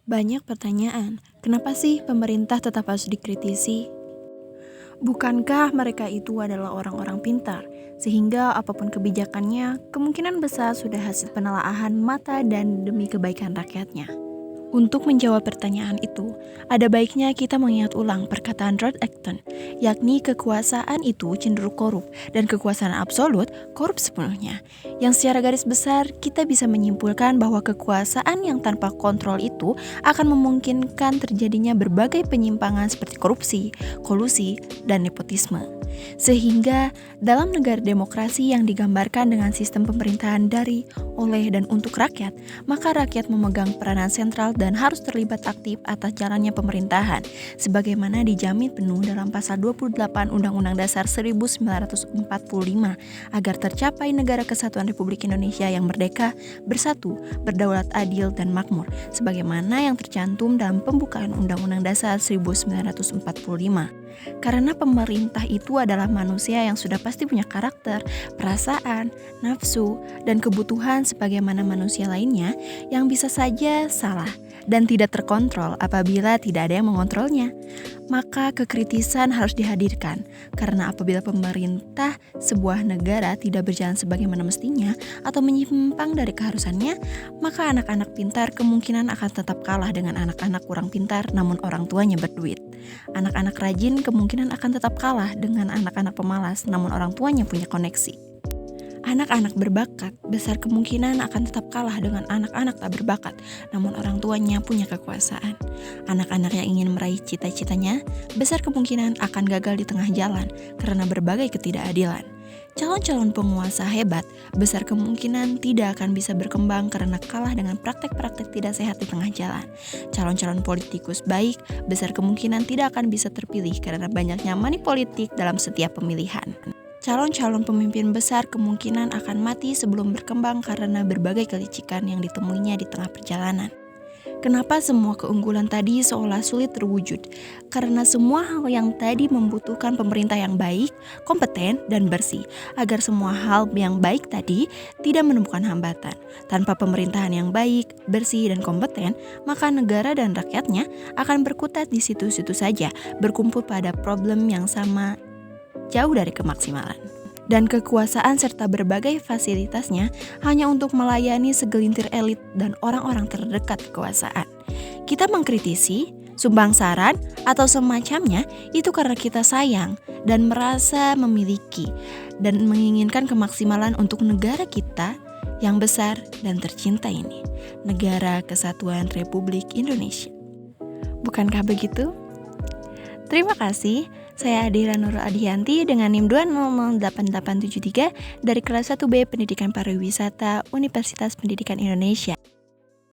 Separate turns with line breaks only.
Banyak pertanyaan, kenapa sih pemerintah tetap harus dikritisi? Bukankah mereka itu adalah orang-orang pintar, sehingga apapun kebijakannya, kemungkinan besar sudah hasil penelaahan mata dan demi kebaikan rakyatnya? Untuk menjawab pertanyaan itu, ada baiknya kita mengingat ulang perkataan Lord Acton, yakni kekuasaan itu cenderung korup dan kekuasaan absolut korup sepenuhnya. Yang secara garis besar kita bisa menyimpulkan bahwa kekuasaan yang tanpa kontrol itu akan memungkinkan terjadinya berbagai penyimpangan seperti korupsi, kolusi, dan nepotisme. Sehingga dalam negara demokrasi yang digambarkan dengan sistem pemerintahan dari, oleh, dan untuk rakyat, maka rakyat memegang peranan sentral dan harus terlibat aktif atas jalannya pemerintahan, sebagaimana dijamin penuh dalam pasal 28 Undang-Undang Dasar 1945, agar tercapai negara kesatuan Republik Indonesia yang merdeka, bersatu, berdaulat adil, dan makmur, sebagaimana yang tercantum dalam pembukaan Undang-Undang Dasar 1945. Karena pemerintah itu adalah manusia yang sudah pasti punya karakter, perasaan, nafsu, dan kebutuhan sebagaimana manusia lainnya yang bisa saja salah dan tidak terkontrol apabila tidak ada yang mengontrolnya. Maka kekritisan harus dihadirkan, karena apabila pemerintah sebuah negara tidak berjalan sebagaimana mestinya atau menyimpang dari keharusannya, maka anak-anak pintar kemungkinan akan tetap kalah dengan anak-anak kurang pintar namun orang tuanya berduit. Anak-anak rajin kemungkinan akan tetap kalah dengan anak-anak pemalas namun orang tuanya punya koneksi. Anak-anak berbakat besar kemungkinan akan tetap kalah dengan anak-anak tak berbakat namun orang tuanya punya kekuasaan. Anak-anak yang ingin meraih cita-citanya besar kemungkinan akan gagal di tengah jalan karena berbagai ketidakadilan. Calon-calon penguasa hebat besar kemungkinan tidak akan bisa berkembang karena kalah dengan praktek-praktek tidak sehat di tengah jalan. Calon-calon politikus baik besar kemungkinan tidak akan bisa terpilih karena banyaknya money politik dalam setiap pemilihan. Calon-calon pemimpin besar kemungkinan akan mati sebelum berkembang karena berbagai kelicikan yang ditemuinya di tengah perjalanan. Kenapa semua keunggulan tadi seolah sulit terwujud? Karena semua hal yang tadi membutuhkan pemerintah yang baik, kompeten, dan bersih, agar semua hal yang baik tadi tidak menemukan hambatan. Tanpa pemerintahan yang baik, bersih, dan kompeten, maka negara dan rakyatnya akan berkutat di situ-situ saja, berkumpul pada problem yang sama, jauh dari kemaksimalan. Dan kekuasaan serta berbagai fasilitasnya hanya untuk melayani segelintir elit dan orang-orang terdekat kekuasaan. Kita mengkritisi, sumbang saran, atau semacamnya itu karena kita sayang dan merasa memiliki dan menginginkan kemaksimalan untuk negara kita yang besar dan tercinta ini, Negara Kesatuan Republik Indonesia. Bukankah begitu? Terima kasih, saya Adira Nurul Adianti dengan NIM 2008873 dari kelas 1B Pendidikan Pariwisata Universitas Pendidikan Indonesia.